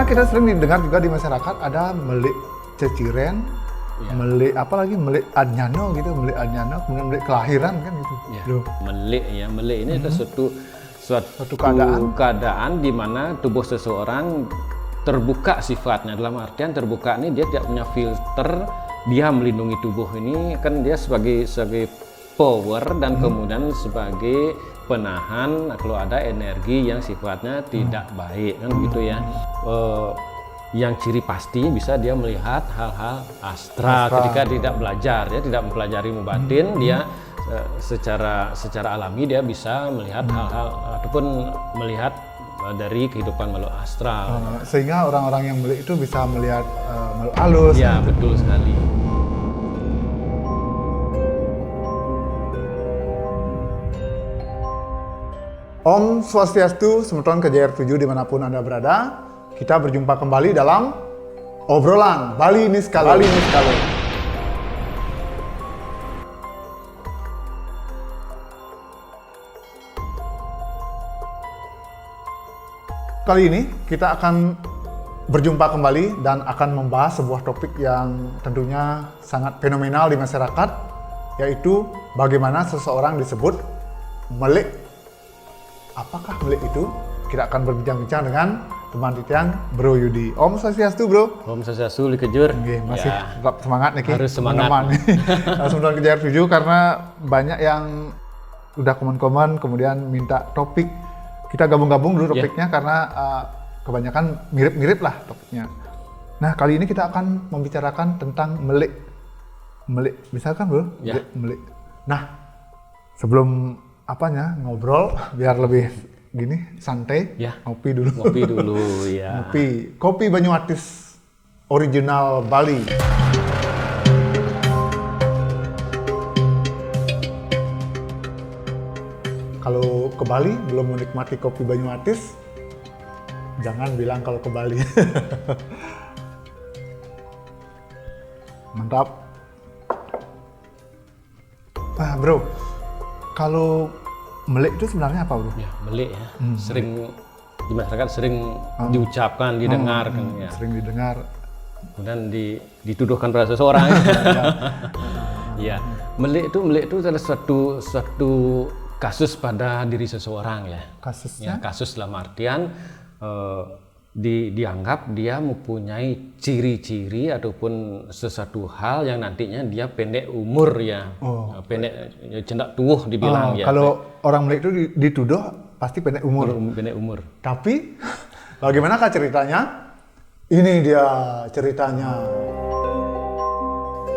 kita sering didengar juga di masyarakat ada melik ceciren, melik apa lagi, melik adnyano gitu, melik adnyano, kemudian melik kelahiran kan gitu. Ya. Melik ya, melik ini adalah suatu keadaan di mana tubuh seseorang terbuka sifatnya. Dalam artian terbuka ini dia tidak punya filter, dia melindungi tubuh ini kan dia sebagai power dan kemudian sebagai penahan kalau ada energi yang sifatnya tidak baik kan gitu ya. Yang ciri pasti bisa dia melihat hal-hal astral ketika tidak belajar, ya tidak mempelajari mubatin, dia secara alami dia bisa melihat hal-hal ataupun melihat dari kehidupan makhluk astral. Sehingga orang-orang yang melik itu bisa melihat makhluk halus. Ya, betul sekali. Om Swastiastu, Semeton Kejayaan 7 dimanapun Anda berada. Kita berjumpa kembali dalam obrolan Bali Niskalo. Kali ini kita akan berjumpa kembali dan akan membahas sebuah topik yang tentunya sangat fenomenal di masyarakat, yaitu bagaimana seseorang disebut melik. Apakah melik itu? Kita akan berbincang-bincang dengan teman titian Bro Yudi. Om Swastiastu, Bro. Om Swastiastu, Likejur. Masih tetap semangat nih, harus semangat. Semeton Kejayaan 7 karena banyak yang udah komen-komen kemudian minta topik. Kita gabung-gabung dulu topiknya karena kebanyakan mirip-mirip lah topiknya. Nah, kali ini kita akan membicarakan tentang melik. Melik, bisa kan, Bro? Melik. Nah, sebelum ngobrol biar lebih gini santai, ngopi dulu ya. Kopi Banyuatis original Bali. Kalau ke Bali belum menikmati kopi Banyuatis, jangan bilang kalau ke Bali. Mantap. Nah, Bro, kalau melik itu sebenarnya apa, Bro? Ya, melik ya. Sering di masyarakat sering diucapkan, didengar kan ya. Sering didengar. Kemudian dituduhkan pada seseorang. Ya, melik itu adalah suatu kasus pada diri seseorang ya. Kasusnya? Ya, kasus dalam artian dianggap dia mempunyai ciri-ciri ataupun sesuatu hal yang nantinya dia pendek umur ya. Pendek cendak tubuh dibilang ya. Kalau orang melik itu dituduh pasti pendek umur. Pendek umur. Tapi bagaimanakah ceritanya? Ini dia ceritanya.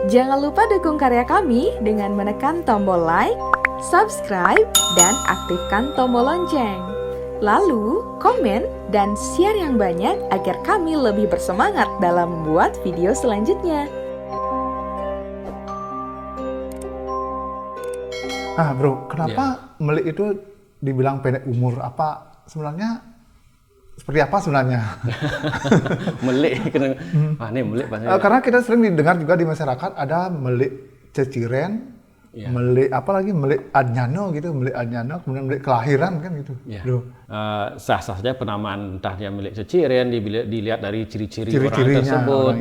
Jangan lupa dukung karya kami dengan menekan tombol like, subscribe, dan aktifkan tombol lonceng. Lalu, komen dan share yang banyak agar kami lebih bersemangat dalam membuat video selanjutnya. Bro, kenapa melik itu dibilang pendek umur? Apa sebenarnya seperti apa sebenarnya? Melik, ini melik karena kita sering didengar juga di masyarakat ada melik ceciren, melik apa lagi, melik adnyano gitu, melik adnyano, kemudian melik kelahiran kan gitu. Sah-sah saja penamaan, entah dia melik ceciren, dilihat dari ciri-ciri orang tersebut,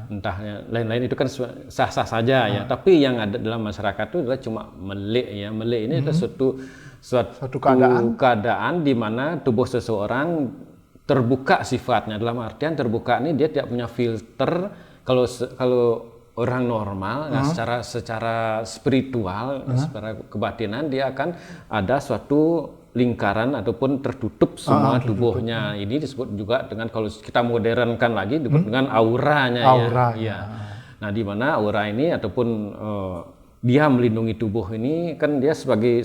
entah lain-lain itu kan sah-sah saja ya. Tapi yang ada dalam masyarakat itu adalah cuma melik ya. Melik ini adalah suatu keadaan di mana tubuh seseorang terbuka sifatnya. Dalam artian terbuka ini dia tidak punya filter. Kalau orang normal, secara spiritual, secara kebatinan dia akan ada suatu lingkaran ataupun tertutup semua tubuhnya. Ini disebut juga dengan, kalau kita modernkan lagi, disebut dengan auranya. Ya. Nah, di mana aura ini ataupun dia melindungi tubuh ini kan dia sebagai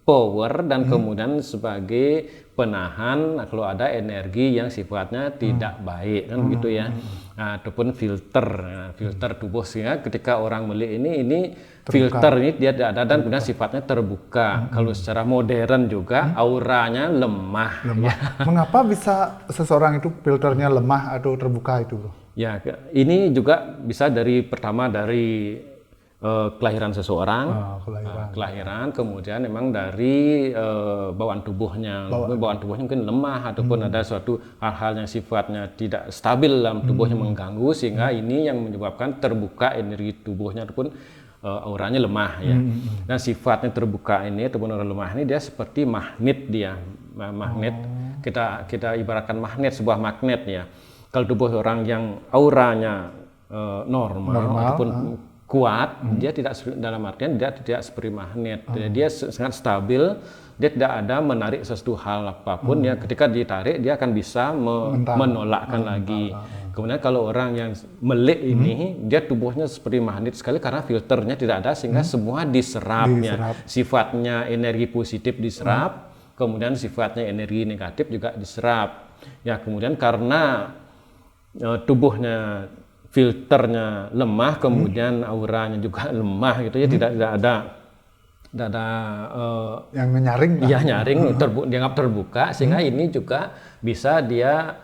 power dan kemudian sebagai penahan kalau ada energi yang sifatnya tidak baik kan gitu ya. Nah, ataupun filter tubuh, sehingga ketika orang melik ini filter ini dia tidak ada dan kemudian sifatnya terbuka. Kalau secara modern juga auranya lemah. Ya. Mengapa bisa seseorang itu filternya lemah atau terbuka itu, Bro? Ya, ini juga bisa pertama dari kelahiran seseorang, kelahiran, kemudian memang dari bawaan tubuhnya mungkin lemah ataupun ada suatu hal-hal yang sifatnya tidak stabil dalam tubuhnya mengganggu, sehingga ini yang menyebabkan terbuka energi tubuhnya ataupun auranya lemah ya. Dan sifatnya terbuka ini ataupun aura lemah ini dia seperti magnet dia, magnet. Kita ibaratkan magnet, sebuah magnet ya. Kalau tubuh orang yang auranya normal ataupun kuat, dia tidak, dalam artian dia tidak seperti magnet. Dia sangat stabil, dia tidak ada menarik sesuatu hal apapun. Ya, ketika ditarik dia akan bisa menolakkan lagi. Kemudian kalau orang yang melek ini, dia tubuhnya seperti magnet sekali karena filternya tidak ada, sehingga semua diserapnya. Sifatnya energi positif diserap, kemudian sifatnya energi negatif juga diserap. Ya, kemudian karena tubuhnya filternya lemah, kemudian auranya juga lemah gitu ya, tidak ada yang menyaring. Ya, nyaring, dianggap terbuka, sehingga ini juga bisa dia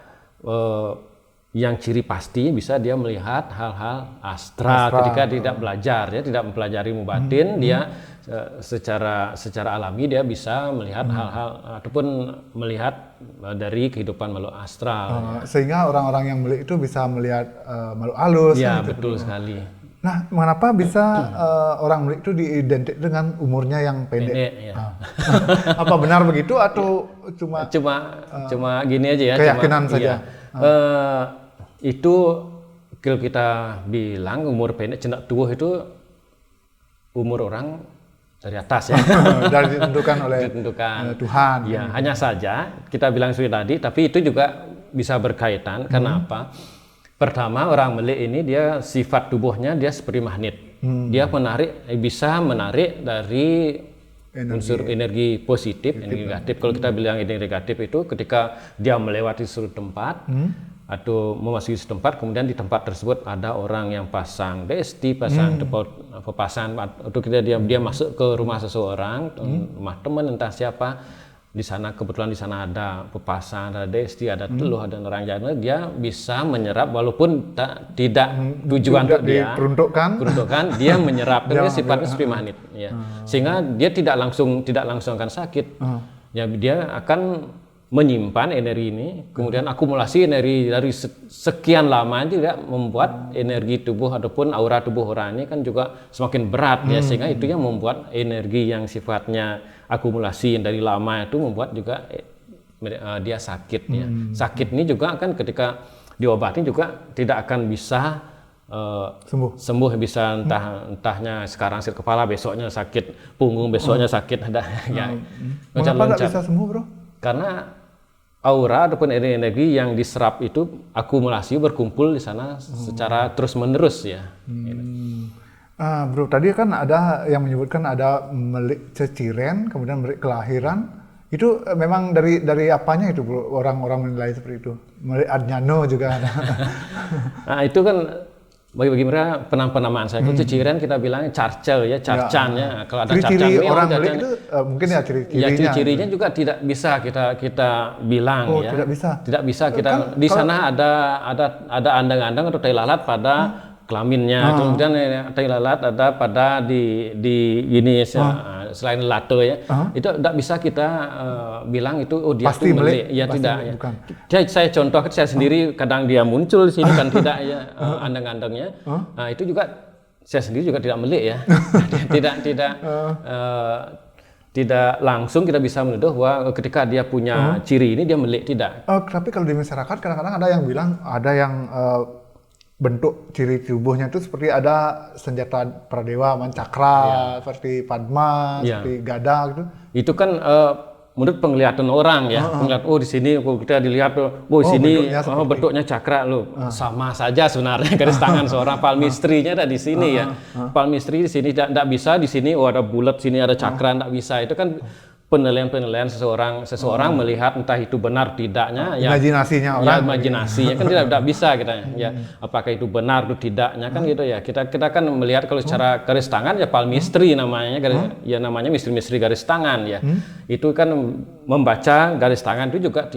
yang ciri pasti bisa dia melihat hal-hal astral ketika tidak belajar ya, tidak mempelajari mubatin, dia secara alami dia bisa melihat hal-hal ataupun melihat dari kehidupan makhluk astral. Sehingga orang-orang yang melek itu bisa melihat makhluk halus. Ya, gitu. betul sekali. Nah, mengapa bisa orang melek itu diidentik dengan umurnya yang pendek? Ya. Apa benar begitu atau cuma gini aja ya? Keyakinan saja. Itu kalau kita bilang umur pendek cendak tua itu umur orang dari atas ya. Dari ditentukan oleh Tuhan. Ya, hanya saja kita bilang seperti tadi, tapi itu juga bisa berkaitan. Kenapa? Pertama, orang melek ini dia sifat tubuhnya dia seperti magnet. Dia bisa menarik dari unsur energi positif, energi negatif. Kalau kita bilang energi negatif itu ketika dia melewati suatu tempat atau memasuki tempat, kemudian di tempat tersebut ada orang yang pasang DST, pasang pepasan, atau dia masuk ke rumah seseorang, rumah teman entah siapa, di sana kebetulan di sana ada pepasan, ada DST, ada teluh, ada nerang jantung, dia bisa menyerap walaupun tidak tujuan untuk dia peruntukan, dia menyerap karena sifatnya seperti magnet ya. Sehingga dia tidak langsung akan sakit. Ya, dia akan menyimpan energi ini, kemudian akumulasi energi dari sekian lama juga membuat energi tubuh ataupun aura tubuh orang ini kan juga semakin berat ya, sehingga itu yang membuat energi yang sifatnya akumulasi dari lama itu membuat juga dia sakit ya. Sakit ini juga kan ketika diobati juga tidak akan bisa sembuh, bisa entahnya sekarang sakit kepala, besoknya sakit punggung, besoknya sakit ada ya. Mengapa tidak bisa sembuh, Bro? Karena aura ataupun energi yang diserap itu akumulasi berkumpul di sana secara terus-menerus ya. Bro, tadi kan ada yang menyebutkan ada melik ceciren, kemudian melik kelahiran. Itu memang dari apanya itu, Bro? Orang-orang menilai seperti itu. Melik Adnyano juga ada. Nah, itu kan bagi mereka penamaan saya. Kalau ciciren kita bilang carcel ya, carcan ya. Kalau ada carcan ciri orang melek itu mungkin ya ciri-cirinya. Ya, ciri-cirinya juga tidak bisa kita bilang ya. Tidak bisa kita di sana ada andang-andang atau tai lalat pada kelaminnya, kemudian tai lalat ada pada di ini selain lato ya, itu tidak bisa kita bilang itu dia pasti melek ya, tidak ya. Saya contoh saya sendiri kadang dia muncul di sini kan tidak ya, andang-andangnya. Nah, itu juga saya sendiri juga tidak melek ya. Tidak langsung kita bisa menuduh bahwa ketika dia punya ciri ini dia melek, tidak. Tapi kalau di masyarakat kadang-kadang ada yang bilang ada yang bentuk ciri tubuhnya itu seperti ada senjata pradewa, mancakra, seperti padma, seperti gada gitu. Itu kan menurut penglihatan orang ya, penglihatan di sini kita dilihat di sini bentuknya cakra sama saja sebenarnya garis tangan seorang palmistrinya ada di sini ya. Palmistri di sini tidak bisa, di sini ada bulat, sini ada cakra, tidak bisa. Itu kan penilaian seseorang melihat entah itu benar tidaknya ya, imajinasinya orang ya, imajinasinya kan tidak bisa kita ya, apakah itu benar atau tidaknya kan gitu ya, kita kan melihat kalau secara garis tangan ya palmistri namanya ya, namanya misteri garis tangan ya. Itu kan membaca garis tangan itu juga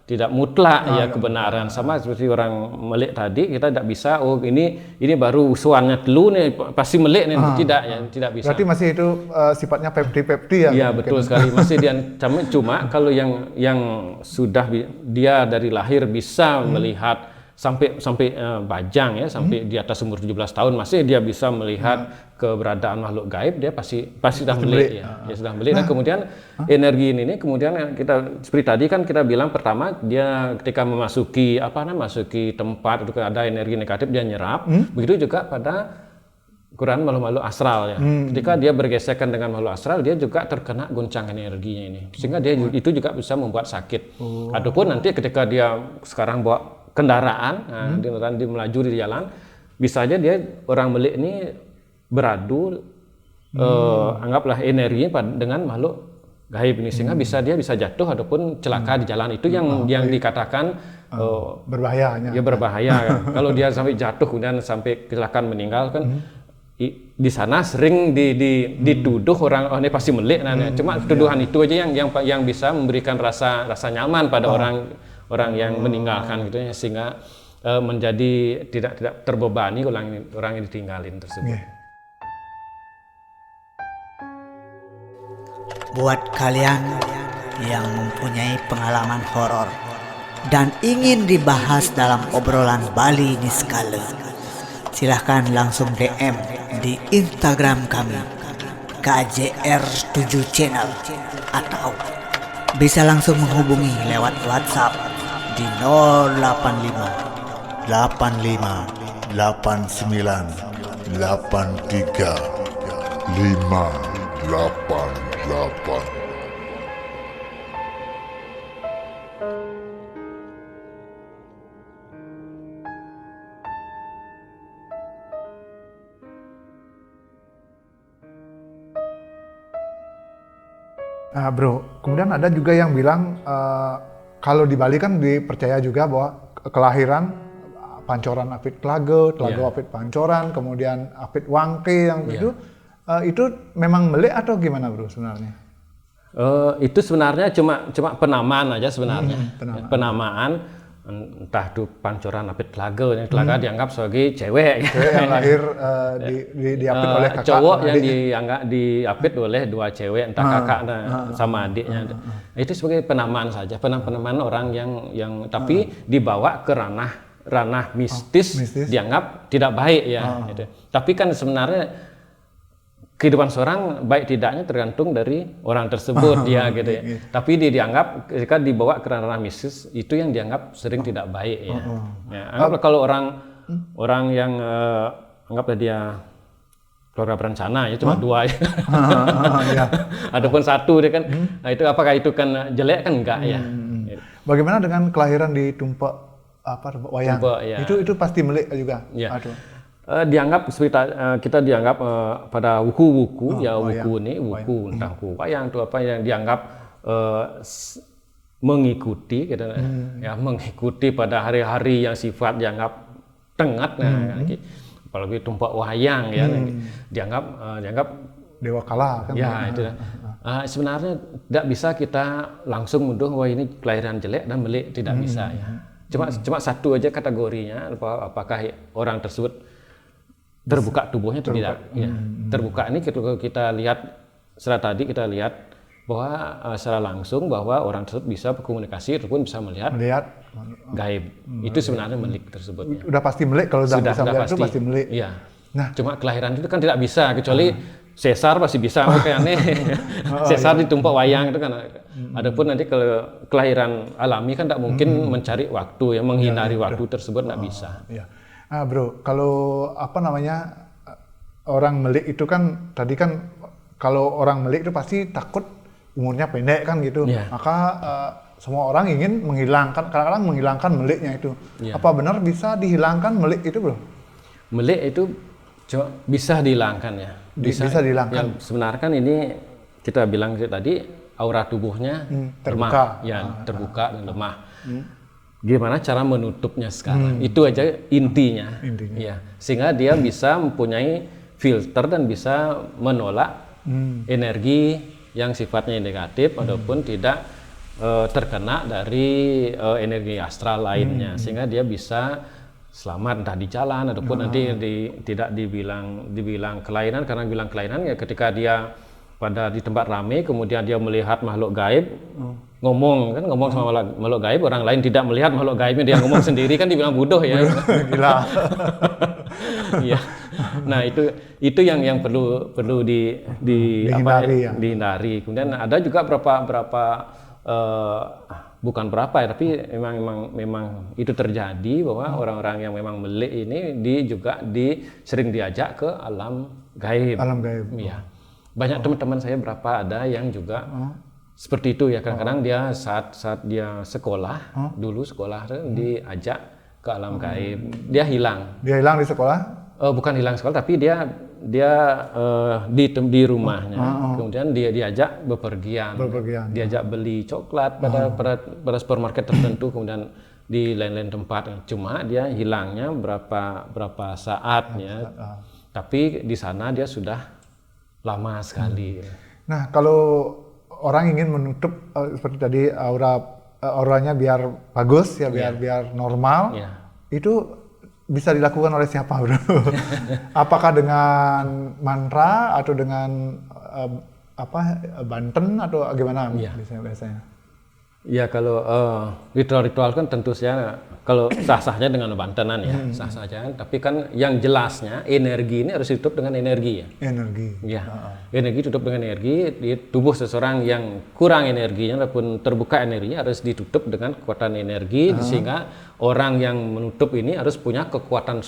tidak mutlak ya kebenaran. Sama seperti orang melek tadi, kita tidak bisa ini baru usuannya dulu nih pasti melek nih, tidak ya, tidak bisa. Berarti masih itu sifatnya pepti ya. Iya betul sekali, masih dia cuma kalau yang sudah dia dari lahir bisa melihat sampai bajang ya, sampai di atas umur 17 tahun masih dia bisa melihat keberadaan makhluk gaib, dia pasti sudah melek ya. Dia sudah melek. Dan kemudian energi ini kemudian kita seperti tadi kan kita bilang pertama dia ketika masuki tempat itu ada energi negatif dia nyerap. Begitu juga pada Quran makhluk-makhluk astral ya. Ketika dia bergesekan dengan makhluk astral, dia juga terkena goncangan energinya ini. Sehingga dia itu juga bisa membuat sakit. Ataupun nanti ketika dia sekarang bawa kendaraan, dia melaju di jalan, bisa aja dia orang melek ini beradu anggaplah energinya dengan makhluk gaib ini, sehingga dia bisa jatuh ataupun celaka di jalan. Itu yang dikatakan berbahayanya. Ya berbahaya kan. Kalau dia sampai jatuh kemudian sampai kecelakaan meninggal kan, di sana sering dituduh orang ini pasti melek. Cuma tuduhan itu aja yang bisa memberikan rasa nyaman pada orang yang meninggalkan gitu ya, sehingga menjadi tidak terbebani orang yang ditinggalin tersebut. Buat kalian yang mempunyai pengalaman horor dan ingin dibahas dalam obrolan Bali Niskala, silahkan langsung DM di Instagram kami KJR7Channel atau bisa langsung menghubungi lewat WhatsApp di 085 85 89 83 588. Nah, bro, kemudian ada juga yang bilang kalau di Bali kan dipercaya juga bahwa kelahiran Pancoran Apit Tlaga Apit Pancoran, kemudian Apit Wangke yang itu memang melek atau gimana, bro, sebenarnya? Itu sebenarnya cuma penamaan aja sebenarnya. Penamaan. Entah itu Pancoran Apit Tlaga, yang Tlaga dianggap sebagai cewek yang lahir diapit oleh kakak, cowok yang dianggap diapit oleh dua cewek, entah kakak sama adiknya. Itu sebagai penamaan saja, penamaan orang yang tapi dibawa ke ranah mistis, dianggap tidak baik ya. Gitu. Tapi kan sebenarnya kehidupan seorang baik tidaknya tergantung dari orang tersebut ya gitu ya. Tapi dianggap ketika dibawa ke ranah mistis itu yang dianggap sering tidak baik ya. Anggaplah kalau orang yang anggaplah dia keluarga berencana ya cuma dua ya. Adapun satu dia kan, nah itu apakah itu kan jelek kan enggak ya. Bagaimana dengan kelahiran di Tumpak wayang? Tumpak, ya. Itu pasti melek juga. Ya. Dianggap kita dianggap pada wuku entah wuku wayang itu apa yang dianggap mengikuti gitu, ya mengikuti pada hari-hari yang sifat dianggap tengah, apalagi tumpak wayang ya dianggap dewa kala kan ya itu. Sebenarnya tidak bisa kita langsung menuduh wah ini kelahiran jelek dan melek, tidak bisa ya. Cuma satu aja kategorinya, apakah orang tersebut terbuka tubuhnya atau tidak. Terbuka ini kita lihat setelah tadi kita lihat bahwa secara langsung bahwa orang tersebut bisa berkomunikasi ataupun bisa melihat gaib. Itu sebenarnya melek tersebut. Udah pasti melek, kalau sudah bisa melihat itu pasti melek. Iya. Nah, cuma kelahiran itu kan tidak bisa, kecuali sesar pasti bisa, kayak aneh. Sesar di tumpak wayang itu kan. Adapun nanti kalau kelahiran alami kan tidak mungkin mencari waktu, menghindari waktu tersebut tidak bisa. Bro, kalau orang melek itu kan tadi kan kalau orang melek itu pasti takut umurnya pendek kan gitu. Maka semua orang ingin kadang-kadang menghilangkan meleknya itu. Apa benar bisa dihilangkan melek itu, bro? Melek itu bisa dihilangkan ya. Bisa dihilangkan. Ya, sebenarnya kan ini kita bilang tadi aura tubuhnya terbuka. Terbuka dan lemah. Gimana cara menutupnya sekarang? Itu aja intinya. Ya, sehingga dia bisa mempunyai filter dan bisa menolak energi yang sifatnya negatif ataupun tidak terkena dari energi astral lainnya, sehingga dia bisa selamat entah di jalan ataupun nanti tidak dibilang kelainan. Karena bilang kelainan ya ketika dia di tempat ramai kemudian dia melihat makhluk gaib, ngomong sama makhluk gaib, orang lain tidak melihat makhluk gaibnya, dia ngomong sendiri kan dibilang bodoh ya. Gila. Iya. Nah, itu yang perlu dihindari. Kemudian ada juga berapa bukan berapa ya, tapi memang itu terjadi bahwa orang-orang yang memang melik ini sering diajak ke alam gaib. Alam gaib. Iya. Banyak teman-teman saya ada yang juga seperti itu ya. Kadang-kadang dia saat dia sekolah dulu diajak ke alam gaib. Dia hilang. Dia hilang di sekolah? Bukan hilang sekolah, tapi dia di rumahnya. Kemudian dia diajak bepergian. Diajak beli coklat pada supermarket tertentu, kemudian di lain-lain tempat. Cuma dia hilangnya berapa saat ya. Tapi di sana dia sudah lama sekali. Nah, kalau orang ingin menutup seperti tadi auranya biar bagus ya, biar normal, itu bisa dilakukan oleh siapa, bro? Apakah dengan mantra atau dengan banten atau gimana biasanya? Ya, kalau ritual-ritual kan tentu saja kalau sah-sahnya dengan bantenan ya, sah saja. Tapi kan yang jelasnya energi ini harus ditutup dengan energi ya. Energi. Ya, energi tutup dengan energi. Di tubuh seseorang yang kurang energinya ataupun terbuka energinya harus ditutup dengan kekuatan energi, sehingga orang yang menutup ini harus punya kekuatan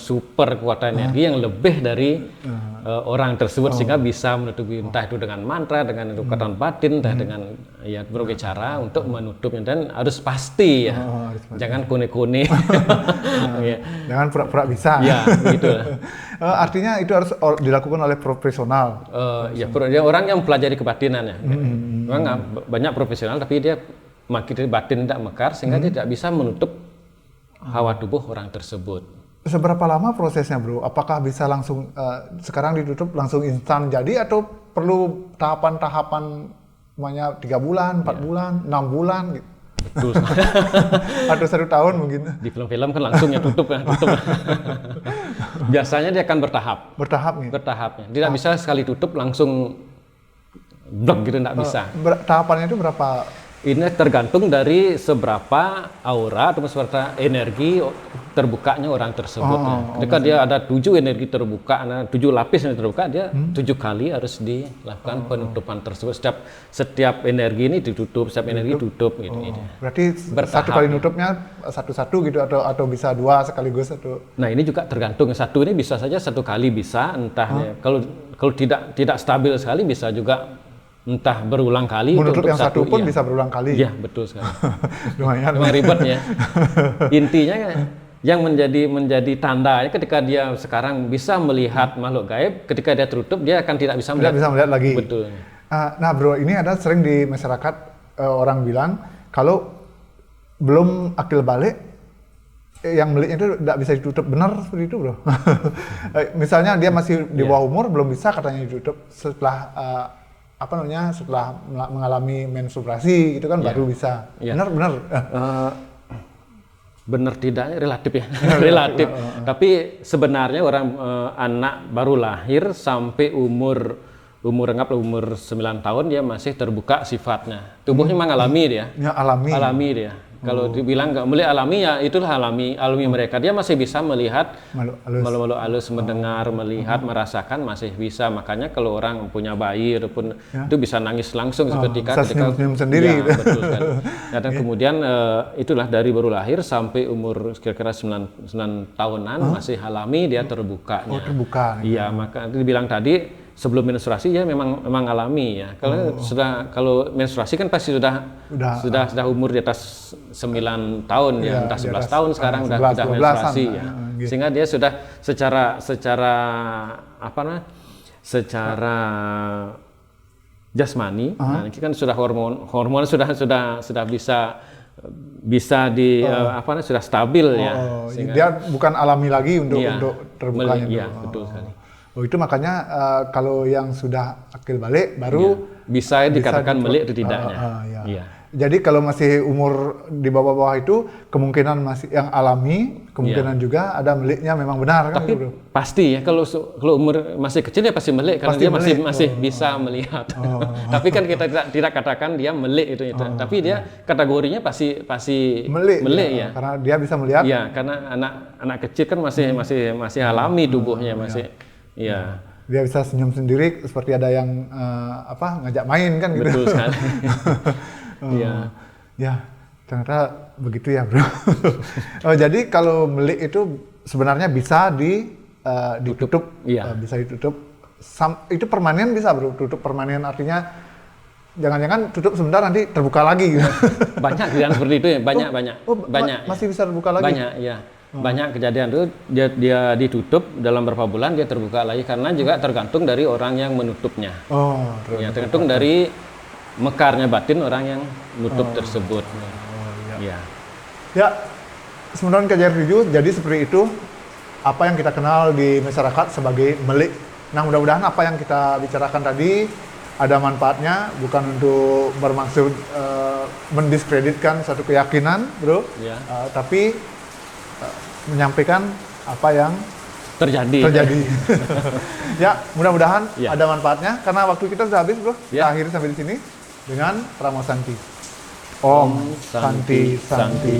energi yang lebih dari orang tersebut, sehingga bisa menutupi entah itu dengan mantra, dengan kekuatan batin, entah dengan berbagai cara untuk menutupnya, dan harus pasti ya. Jangan kone-kone. Jangan pura-pura bisa. Ya, gitu. Artinya itu harus dilakukan oleh profesional. Orang yang pelajari kebatinan ya. Memang banyak profesional, tapi dia makin batin tidak mekar, sehingga dia tidak bisa menutup hawa tubuh orang tersebut. Seberapa lama prosesnya, bro? Apakah bisa langsung sekarang ditutup langsung instan jadi, atau perlu tahapan-tahapan, namanya 3 bulan, 4 bulan, 6 bulan gitu? Betul. Atau 1 tahun mungkin? Di film-film kan langsung ya tutup. Biasanya dia akan bertahap. Bertahapnya. Tidak bisa sekali tutup langsung blok gitu, tidak bisa. Tahapannya itu berapa? Ini tergantung dari seberapa aura atau seberapa energi terbukanya orang tersebut. Ketika dia ada 7 energi terbuka, 7 lapis yang terbuka, dia 7 kali harus dilakukan penutupan tersebut. Setiap energi ini ditutup, setiap energi tutup gitu. Berarti bertahap, 1 kali nutupnya satu-satu gitu, atau bisa 2 sekaligus atau? Nah, ini juga tergantung. 1 ini bisa saja 1 kali bisa, entah kalau tidak stabil sekali bisa juga entah berulang kali. Menutup yang satu pun bisa berulang kali. Iya, betul sekali. Lumayan ribet ya. Intinya yang menjadi tandanya ketika dia sekarang bisa melihat makhluk gaib, ketika dia tertutup dia akan tidak bisa melihat lagi. Betul. Nah, bro, ini ada sering di masyarakat orang bilang kalau belum akil balik, yang meliknya itu tidak bisa ditutup. Benar seperti itu, bro? Misalnya dia masih di bawah umur, belum bisa katanya ditutup. Setelah setelah mengalami menstruasi itu kan baru bisa. Benar. Benar tidaknya relatif ya. Relatif. Tapi sebenarnya orang anak baru lahir sampai umur 9 tahun dia masih terbuka sifatnya. Tubuhnya memang alami dia. Ya, alami dia. Kalau dibilang nggak mulai alami, ya itulah alami mereka. Dia masih bisa melihat makhluk halus, mendengar, melihat, merasakan, masih bisa. Makanya kalau orang punya bayi ataupun itu bisa nangis langsung seketika ketika senyum sendiri. Ya, betul kan. Dan kemudian itulah dari baru lahir sampai umur kira-kira 9 tahunan masih alami dia terbukanya. Terbuka. Iya, maka dibilang tadi sebelum menstruasi ya memang alami ya. Kalau menstruasi kan pasti sudah umur di atas 9 tahun ya, entah 11 tahun sekarang sudah menstruasi ya. Sehingga dia sudah secara jasmani, nah, ini kan sudah hormon sudah bisa sudah stabil ya. Sehingga dia bukan alami lagi untuk terbukanya. Iya, betul sekali. Itu makanya kalau yang sudah akil balik baru bisa dikatakan melik atau tidaknya. Iya. Jadi kalau masih umur di bawah-bawah itu kemungkinan masih yang alami, kemungkinan juga ada meliknya memang benar kan Tapi gitu, Bro? pasti ya kalau umur masih kecil dia pasti melik karena Pasti dia masih melik. masih bisa melihat. Tapi kan kita tidak katakan dia melik itu. Tapi dia kategorinya pasti melik ya. Karena dia bisa melihat. Iya, karena anak kecil kan masih alami tubuhnya masih. Iya. Dia bisa senyum sendiri seperti ada yang ngajak main kan gitu. Betul sekali. Iya. Ya, ternyata begitu ya, Bro. Jadi kalau melik itu sebenarnya bisa ditutup, Iya. bisa ditutup. Itu permanen bisa, Bro. Tutup permanen artinya jangan-jangan tutup sebentar nanti terbuka lagi. Gitu. Banyak kejadian seperti itu ya, banyak. Masih bisa terbuka lagi. Banyak, ya. Banyak kejadian itu dia ditutup dalam beberapa bulan dia terbuka lagi karena juga tergantung dari orang yang menutupnya. Oh, Ya, tergantung dari mekarnya batin orang yang nutup tersebut. Ya. Ya, sebenarnya kajian review jadi seperti itu apa yang kita kenal di masyarakat sebagai melik. Nah, mudah-mudahan apa yang kita bicarakan tadi ada manfaatnya, bukan untuk bermaksud mendiskreditkan satu keyakinan, Bro. Ya. Tapi menyampaikan apa yang Terjadi. Ya, mudah-mudahan Ya. ada manfaatnya karena waktu kita sudah habis, Bro. Ya. Kita akhiri sampai di sini dengan Pramo Santi. Om Santi Santi.